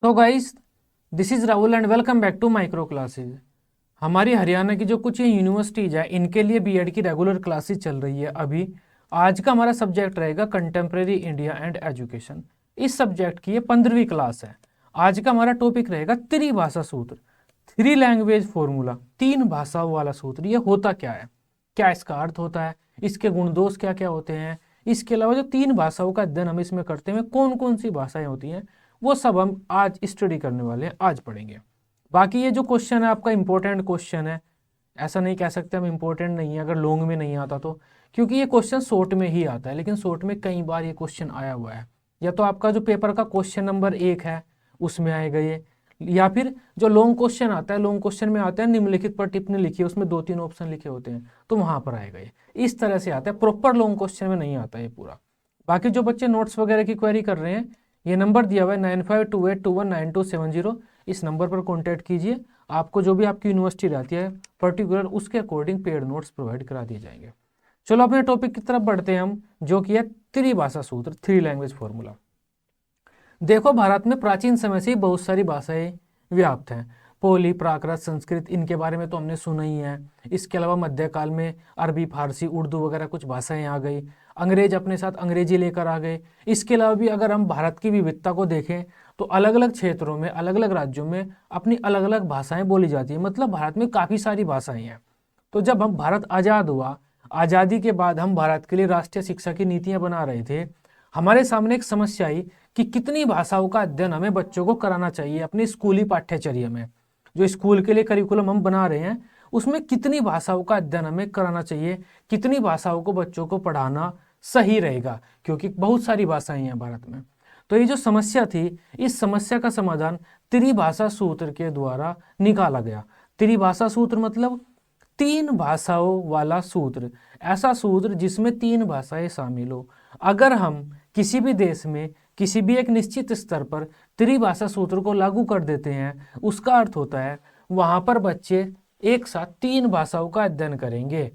तो guys, this is Rahul and welcome back to micro classes. हमारी हरियाणा की जो कुछ यूनिवर्सिटीज है इनके लिए बीएड की रेगुलर क्लासेज चल रही है अभी। आज का हमारा सब्जेक्ट रहेगा कंटेम्प्रेरी इंडिया एंड एजुकेशन। इस सब्जेक्ट की ये 15वीं क्लास है। आज का हमारा टॉपिक रहेगा त्रिभाषा सूत्र, थ्री लैंग्वेज फॉर्मूला, तीन भाषाओं वाला सूत्र। ये होता क्या है, क्या इसका अर्थ होता है, इसके गुण दोष क्या क्या होते हैं, इसके अलावा जो तीन भाषाओं का अध्ययन हम इसमें करते हैं कौन कौन सी भाषाएं होती हैं, वो सब हम आज स्टडी करने वाले हैं, आज पढ़ेंगे। बाकी ये जो क्वेश्चन है आपका इंपॉर्टेंट क्वेश्चन है, ऐसा नहीं कह सकते हम इंपॉर्टेंट नहीं है अगर लॉन्ग में नहीं आता तो, क्योंकि ये क्वेश्चन शॉर्ट में ही आता है। लेकिन शॉर्ट में कई बार ये क्वेश्चन आया हुआ है, या तो आपका जो पेपर का क्वेश्चन नंबर 1 है उसमें आएगा ये, या फिर जो लॉन्ग क्वेश्चन आता है, लॉन्ग क्वेश्चन में आता है निम्नलिखित पर टिप्पणी लिखी है, उसमें 2-3 ऑप्शन लिखे होते हैं, तो वहां पर आएगा ये। इस तरह से आता है, प्रॉपर लॉन्ग क्वेश्चन में नहीं आता ये पूरा। बाकी जो बच्चे नोट्स वगैरह की क्वेरी कर रहे हैं, ये नंबर दिया हुआ है 9528219270। इस नंबर पर कॉन्टैक्ट कीजिए, आपको जो भी आपकी यूनिवर्सिटी रहती है पर्टिकुलर उसके अकॉर्डिंग पेड नोट्स प्रोवाइड करा दिए जाएंगे। चलो अपने टॉपिक की तरफ बढ़ते हैं हम, जो कि है त्रिभाषा सूत्र, थ्री लैंग्वेज फॉर्मूला। देखो, भारत में प्राचीन समय से ही बहुत सारी भाषाएं व्याप्त हैं। पोली, प्राकृत, संस्कृत, इनके बारे में तो हमने सुना ही है। इसके अलावा मध्यकाल में अरबी, फारसी, उर्दू वगैरह कुछ भाषाएं आ गई। अंग्रेज अपने साथ अंग्रेजी लेकर आ गए। इसके अलावा भी अगर हम भारत की विविधता को देखें तो अलग अलग क्षेत्रों में, अलग अलग राज्यों में अपनी अलग अलग भाषाएं बोली जाती है। मतलब भारत में काफ़ी सारी भाषाएं हैं। तो जब हम भारत आज़ाद हुआ, आज़ादी के बाद हम भारत के लिए राष्ट्रीय शिक्षा की नीतियां बना रहे थे, हमारे सामने एक समस्या आई कि कितनी भाषाओं का अध्ययन हमें बच्चों को कराना चाहिए अपनी स्कूली पाठ्यचर्या में। जो स्कूल के लिए करिकुलम हम बना रहे हैं उसमें कितनी भाषाओं का अध्ययन हमें कराना चाहिए, कितनी भाषाओं को बच्चों को पढ़ाना सही रहेगा, क्योंकि बहुत सारी भाषाएं हैं भारत में। तो ये जो समस्या थी, इस समस्या का समाधान त्रिभाषा सूत्र के द्वारा निकाला गया। त्रिभाषा सूत्र मतलब तीन भाषाओं वाला सूत्र, ऐसा सूत्र जिसमें तीन भाषाएं शामिल हो। अगर हम किसी भी देश में किसी भी एक निश्चित स्तर पर त्रिभाषा सूत्र को लागू कर देते हैं, उसका अर्थ होता है वहां पर बच्चे एक साथ तीन भाषाओं का अध्ययन करेंगे।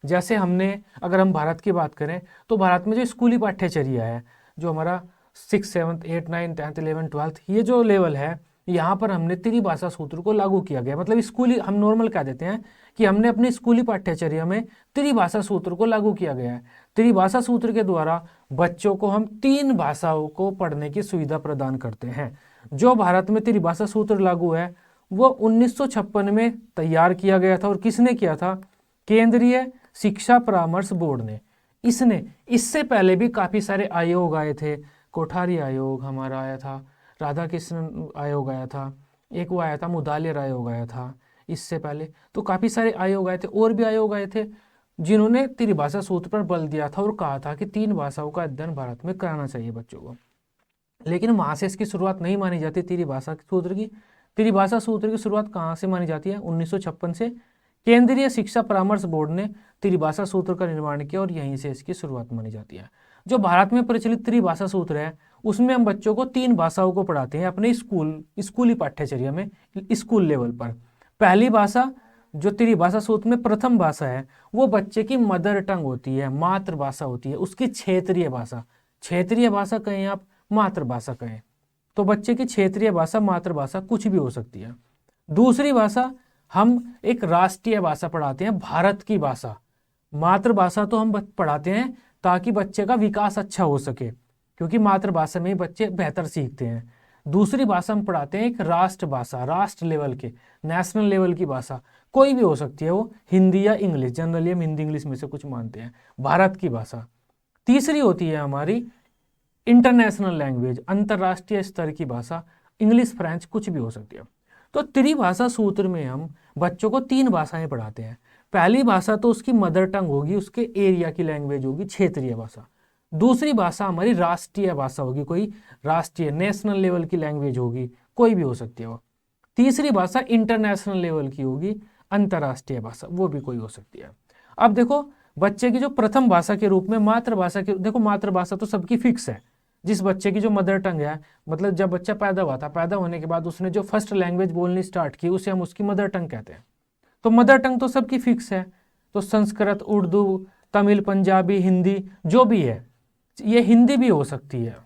जैसे हमने, अगर हम भारत की बात करें तो भारत में जो स्कूली पाठ्यचर्या है, जो हमारा 6, 7, 8, 9, 10, 11, 12 ये जो लेवल है, यहाँ पर हमने त्रिभाषा सूत्र को लागू किया गया। मतलब स्कूली, हम नॉर्मल कह देते हैं कि हमने अपनी स्कूली पाठ्यचर्या में त्रिभाषा सूत्र को लागू किया गया है। त्रिभाषा सूत्र के द्वारा बच्चों को हम तीन भाषाओं को पढ़ने की सुविधा प्रदान करते हैं। जो भारत में त्रिभाषा सूत्र लागू है वो 1956 में तैयार किया गया था। और किसने किया था? केंद्रीय शिक्षा परामर्श बोर्ड ने। इससे पहले भी काफी सारे आयोग आए थे। कोठारी आयोग हमारा आया था, राधा कृष्णन आयोग आया था, एक वो आया था मुदालियर आयोग आया था। इससे पहले तो काफी सारे आयोग आए थे, और भी आयोग आए थे जिन्होंने त्रिभाषा सूत्र पर बल दिया था और कहा था कि तीन भाषाओं का अध्ययन भारत में कराना चाहिए बच्चों को। लेकिन वहां से इसकी शुरुआत नहीं मानी जाती त्रिभाषा सूत्र की। त्रिभाषा सूत्र की शुरुआत कहाँ से मानी जाती है? 1956 से केंद्रीय शिक्षा परामर्श बोर्ड ने त्रिभाषा सूत्र का निर्माण किया और यहीं से इसकी शुरुआत मानी जाती है। जो भारत में प्रचलित त्रिभाषा सूत्र है उसमें हम बच्चों को तीन भाषाओं को पढ़ाते हैं अपने स्कूली पाठ्यचर्या में, स्कूल लेवल पर। पहली भाषा जो त्रिभाषा सूत्र में प्रथम भाषा है वो बच्चे की मदर टंग होती है, मातृभाषा होती है, उसकी क्षेत्रीय भाषा। क्षेत्रीय भाषा कहें आप, मातृभाषा कहें, तो बच्चे की क्षेत्रीय भाषा, मातृभाषा कुछ भी हो सकती है। दूसरी भाषा, हम एक राष्ट्रीय भाषा पढ़ाते हैं, भारत की भाषा। मातृभाषा तो हम पढ़ाते हैं ताकि बच्चे का विकास अच्छा हो सके, क्योंकि मातृभाषा में ही बच्चे बेहतर सीखते हैं। दूसरी भाषा हम पढ़ाते हैं एक राष्ट्र भाषा, राष्ट्र लेवल के, नेशनल लेवल की भाषा, कोई भी हो सकती है वो, हिंदी या इंग्लिश, जनरली हम हिंदी इंग्लिश में से कुछ मानते हैं, भारत की भाषा। तीसरी होती है हमारी इंटरनेशनल लैंग्वेज, अंतरराष्ट्रीय स्तर की भाषा, इंग्लिश, फ्रेंच, कुछ भी हो सकती है। तो त्रिभाषा सूत्र में हम बच्चों को तीन भाषाएं पढ़ाते हैं। पहली भाषा तो उसकी मदर टंग होगी, उसके एरिया की लैंग्वेज होगी, क्षेत्रीय भाषा। दूसरी भाषा हमारी राष्ट्रीय भाषा होगी, कोई राष्ट्रीय नेशनल लेवल की लैंग्वेज होगी, कोई भी हो सकती है वो। तीसरी भाषा इंटरनेशनल लेवल की होगी, अंतरराष्ट्रीय भाषा, वो भी कोई हो सकती है। अब देखो, बच्चे की जो प्रथम भाषा के रूप में मातृभाषा की, देखो मातृभाषा तो सबकी फिक्स है। जिस बच्चे की जो मदर टंग है, मतलब जब बच्चा पैदा हुआ था, पैदा होने के बाद उसने जो फर्स्ट लैंग्वेज बोलनी स्टार्ट की उसे हम उसकी मदर टंग कहते हैं। तो मदर टंग तो सबकी फिक्स है, तो संस्कृत, उर्दू, तमिल, पंजाबी, हिंदी जो भी है, ये हिंदी भी हो सकती है,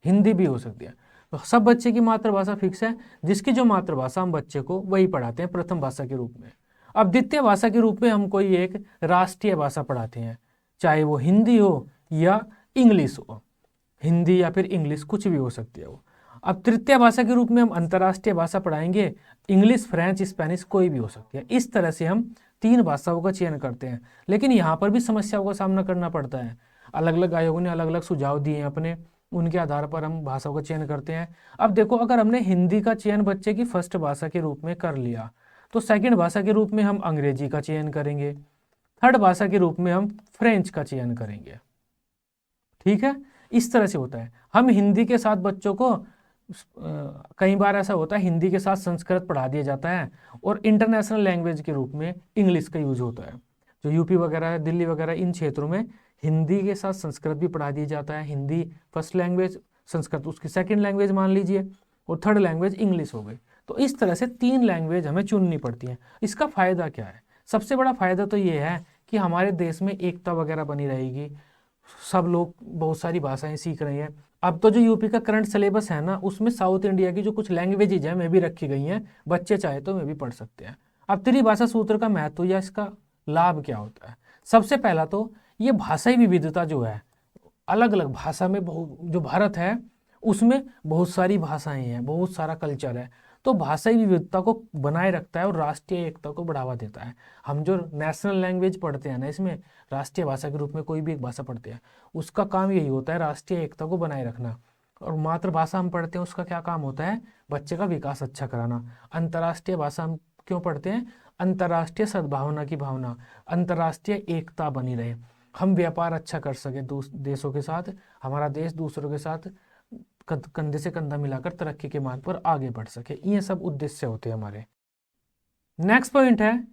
हिंदी भी हो सकती है। तो सब बच्चे की मातृभाषा फिक्स है, जिसकी जो मातृभाषा हम बच्चे को वही पढ़ाते हैं प्रथम भाषा के रूप में। अब द्वितीय भाषा के रूप में हम कोई एक राष्ट्रीय भाषा पढ़ाते हैं, चाहे वो हिंदी हो या इंग्लिश हो, हिंदी या फिर इंग्लिश कुछ भी हो सकती है वो। अब तृतीय भाषा के रूप में हम अंतर्राष्ट्रीय भाषा पढ़ाएंगे, इंग्लिश, फ्रेंच, स्पेनिश कोई भी हो सकती है। इस तरह से हम 3 भाषाओं का चयन करते हैं। लेकिन यहाँ पर भी समस्याओं का सामना करना पड़ता है। अलग अलग आयोगों ने अलग अलग सुझाव दिए हैं अपने, उनके आधार पर हम भाषाओं का चयन करते हैं। अब देखो, अगर हमने हिंदी का चयन बच्चे की फर्स्ट भाषा के रूप में कर लिया, तो सेकंड भाषा के रूप में हम अंग्रेजी का चयन करेंगे, थर्ड भाषा के रूप में हम फ्रेंच का चयन करेंगे। ठीक है, इस तरह से होता है। हम हिंदी के साथ बच्चों को कई बार ऐसा होता है हिंदी के साथ संस्कृत पढ़ा दिया जाता है, और इंटरनेशनल लैंग्वेज के रूप में इंग्लिश का यूज होता है। जो यूपी वगैरह, दिल्ली वगैरह, इन क्षेत्रों में हिंदी के साथ संस्कृत भी पढ़ा दिया जाता है। हिंदी फर्स्ट लैंग्वेज, संस्कृत उसकी सेकंड लैंग्वेज मान लीजिए, और थर्ड लैंग्वेज इंग्लिश हो गई। तो इस तरह से 3 लैंग्वेज हमें चुननी पड़ती है। इसका फ़ायदा क्या है? सबसे बड़ा फ़ायदा तो ये है कि हमारे देश में एकता वगैरह बनी रहेगी, सब लोग बहुत सारी भाषाएं सीख रहे हैं। अब तो जो यूपी का करंट सिलेबस है ना, उसमें साउथ इंडिया की जो कुछ लैंग्वेजेज हैं वे भी रखी गई हैं, बच्चे चाहे तो वे भी पढ़ सकते हैं। अब त्रिभाषा सूत्र का महत्व या इसका लाभ क्या होता है? सबसे पहला तो ये भाषाई विविधता जो है, अलग अलग भाषा में जो भारत है उसमें बहुत सारी भाषाएं हैं, बहुत सारा कल्चर है, तो भाषाई विविधता को बनाए रखता है और राष्ट्रीय एकता को बढ़ावा देता है। हम जो नेशनल लैंग्वेज पढ़ते हैं ना, इसमें राष्ट्रीय भाषा के रूप में कोई भी एक भाषा पढ़ते हैं, उसका काम यही होता है राष्ट्रीय एकता को बनाए रखना। और मातृभाषा हम पढ़ते हैं, उसका क्या काम होता है? बच्चे का विकास अच्छा कराना। अंतर्राष्ट्रीय भाषा हम क्यों पढ़ते हैं? अंतर्राष्ट्रीय सद्भावना की भावना, अंतर्राष्ट्रीय एकता बनी रहे, हम व्यापार अच्छा कर सके देशों के साथ, हमारा देश दूसरों के साथ कंधे से कंधा मिलाकर तरक्की के मार्ग पर आगे बढ़ सके। ये सब उद्देश्य होते हैं हमारे। नेक्स्ट पॉइंट है,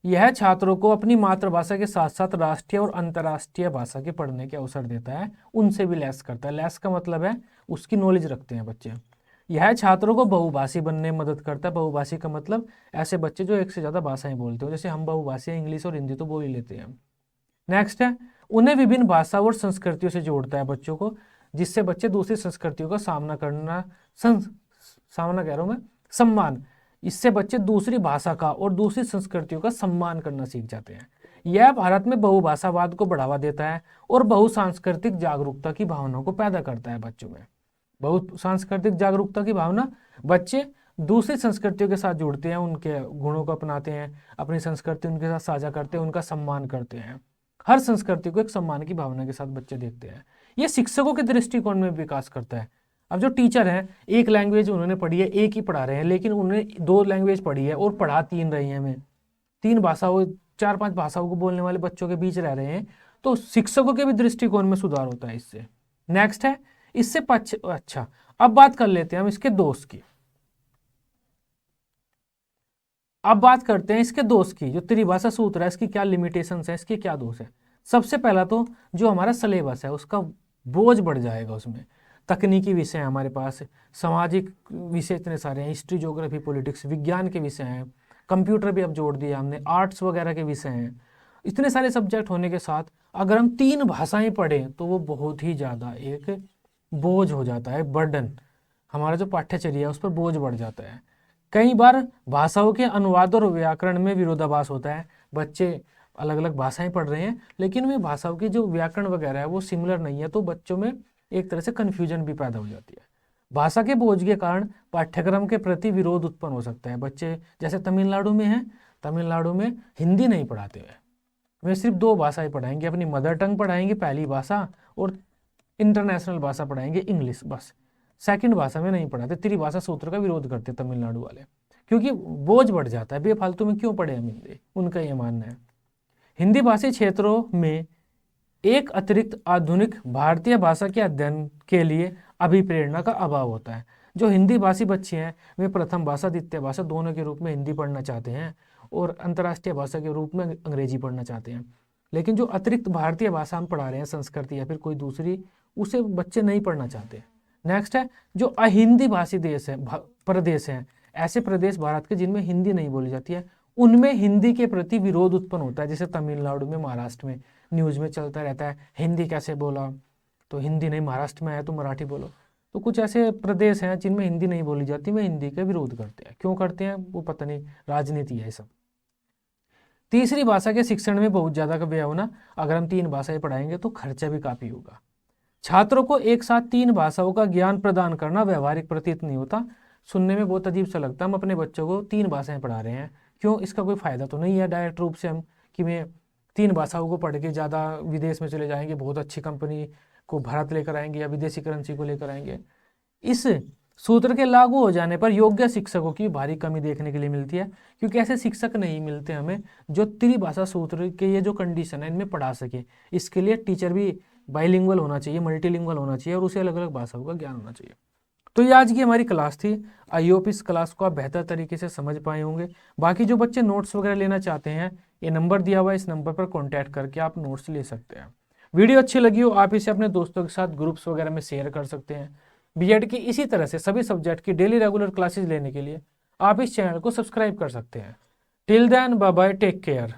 यह छात्रों को अपनी मातृभाषा के साथ साथ राष्ट्रीय और अंतर्राष्ट्रीय भाषा के पढ़ने के अवसर देता है, उनसे भी लैस करता है। लैस का मतलब है उसकी नॉलेज रखते हैं बच्चे। यह छात्रों को बहुभाषी बनने में मदद करता है। बहुभाषी का मतलब ऐसे बच्चे जो एक से ज़्यादा भाषाएं बोलते हो, जैसे हम बहुभाषी इंग्लिश और हिंदी तो बोल ही लेते हैं। नेक्स्ट है, उन्हें विभिन्न भाषा और संस्कृतियों से जोड़ता है बच्चों को, जिससे बच्चे दूसरी संस्कृतियों का सामना करना, सामना कह रहा हूं मैं, सम्मान, इससे बच्चे दूसरी भाषा का और दूसरी संस्कृतियों का सम्मान करना सीख जाते हैं। यह भारत में बहुभाषावाद को बढ़ावा देता है और बहुसांस्कृतिक जागरूकता की भावना को पैदा करता है बच्चों में। बहुसांस्कृतिक जागरूकता की भावना, बच्चे दूसरी संस्कृतियों के साथ जुड़ते हैं, उनके गुणों को अपनाते हैं, अपनी संस्कृति उनके साथ साझा करते हैं, उनका सम्मान करते हैं। हर संस्कृति को एक सम्मान की भावना के साथ बच्चे देखते हैं। ये शिक्षकों के दृष्टिकोण में विकास करता है। अब जो टीचर हैं, एक लैंग्वेज उन्होंने पढ़ी है, एक ही पढ़ा रहे हैं, लेकिन उन्होंने 2 लैंग्वेज पढ़ी है और पढ़ा 3 रही हैं हमें, 3 भाषाओं, 4-5 भाषाओं को बोलने वाले बच्चों के बीच रह रहे हैं, तो शिक्षकों के भी दृष्टिकोण में सुधार होता है इससे। नेक्स्ट है, इससे अच्छा, अब बात कर लेते हैं हम इसके दोष की। अब बात करते हैं इसके दोष की। जो त्रिभाषा सूत्र है, इसकी क्या लिमिटेशंस है, इसके क्या दोष है? सबसे पहला तो जो हमारा सिलेबस है उसका बोझ बढ़ जाएगा। उसमें तकनीकी विषय हैं हमारे पास, सामाजिक विषय इतने सारे हैं, हिस्ट्री, ज्योग्राफी, पॉलिटिक्स, विज्ञान के विषय हैं, कंप्यूटर भी अब जोड़ दिया हमने, आर्ट्स वगैरह के विषय हैं। इतने सारे सब्जेक्ट होने के साथ अगर हम 3 भाषाएं पढ़ें तो वो बहुत ही ज़्यादा एक बोझ हो जाता है, बर्डन, हमारा जो पाठ्यचर्या है उस पर बोझ बढ़ जाता है। कई बार भाषाओं के अनुवाद और व्याकरण में विरोधाभास होता है। बच्चे अलग अलग भाषाएं पढ़ रहे हैं, लेकिन वे भाषाओं की जो व्याकरण वगैरह है वो सिमिलर नहीं है, तो बच्चों में एक तरह से कन्फ्यूजन भी पैदा हो जाती है। भाषा के बोझ के कारण पाठ्यक्रम के प्रति विरोध उत्पन्न हो सकता है। बच्चे जैसे तमिलनाडु में हैं, तमिलनाडु में हिंदी नहीं पढ़ाते हुए, वे सिर्फ 2 भाषाएं पढ़ाएंगे, अपनी मदर टंग पढ़ाएंगे पहली भाषा, और इंटरनेशनल भाषा पढ़ाएंगे इंग्लिश, बस सेकंड भाषा में नहीं पढ़ाते। त्रिभाषा सूत्र का विरोध करते तमिलनाडु वाले, क्योंकि बोझ बढ़ जाता है, बेफालतू में क्यों पढ़े हम हिंदी, उनका ये मानना है। हिंदी भाषी क्षेत्रों में एक अतिरिक्त आधुनिक भारतीय भाषा के अध्ययन के लिए अभिप्रेरणा का अभाव होता है। जो हिंदी भाषी बच्चे हैं वे प्रथम भाषा, द्वितीय भाषा दोनों के रूप में हिंदी पढ़ना चाहते हैं और अंतर्राष्ट्रीय भाषा के रूप में अंग्रेजी पढ़ना चाहते हैं, लेकिन जो अतिरिक्त भारतीय भाषा हम पढ़ा रहे हैं, संस्कृति या फिर कोई दूसरी, उसे बच्चे नहीं पढ़ना चाहते। नेक्स्ट है, जो अहिंदी भाषी देश है, प्रदेश हैं, ऐसे प्रदेश भारत के जिनमें हिंदी नहीं बोली जाती है, उनमें हिंदी के प्रति विरोध उत्पन्न होता है। जैसे तमिलनाडु में, महाराष्ट्र में न्यूज़ में चलता रहता है, हिंदी कैसे बोला, तो हिंदी नहीं, महाराष्ट्र में आया तो मराठी बोलो। तो कुछ ऐसे प्रदेश हैं जिनमें हिंदी नहीं बोली जाती, वे हिंदी का विरोध करते हैं। क्यों करते हैं वो पता नहीं, राजनीति है सब। तीसरी भाषा के शिक्षण में बहुत ज़्यादा का व्यय होना, अगर हम 3 भाषाएं पढ़ाएंगे तो खर्चा भी काफ़ी होगा। छात्रों को एक साथ 3 भाषाओं का ज्ञान प्रदान करना व्यवहारिक प्रतीत नहीं होता। सुनने में बहुत अजीब सा लगता है, हम अपने बच्चों को 3 भाषाएं पढ़ा रहे हैं, क्यों? इसका कोई फायदा तो नहीं है डायरेक्ट रूप से हम कि मैं 3 भाषाओं को पढ़ के ज़्यादा विदेश में चले जाएंगे, बहुत अच्छी कंपनी को भारत लेकर आएंगे या विदेशी करेंसी को लेकर आएंगे। इस सूत्र के लागू हो जाने पर योग्य शिक्षकों की भारी कमी देखने के लिए मिलती है, क्योंकि ऐसे शिक्षक नहीं मिलते हमें जो त्रिभाषा सूत्र के ये जो कंडीशन है इनमें पढ़ा सके। इसके लिए टीचर भी बाइलिंगुअल होना चाहिए, मल्टीलिंगुअल होना चाहिए और उसे अलग अलग भाषाओं का ज्ञान होना चाहिए। तो ये आज की हमारी क्लास थी। आई होप इस क्लास को आप बेहतर तरीके से समझ पाए होंगे। बाकी जो बच्चे नोट्स वगैरह लेना चाहते हैं, ये नंबर दिया हुआ है, इस नंबर पर कॉन्टैक्ट करके आप नोट्स ले सकते हैं। वीडियो अच्छी लगी हो आप इसे अपने दोस्तों के साथ ग्रुप्स वगैरह में शेयर कर सकते हैं। बीएड की इसी तरह से सभी सब्जेक्ट की डेली रेगुलर क्लासेस लेने के लिए आप इस चैनल को सब्सक्राइब कर सकते हैं। Till then bye bye, take care.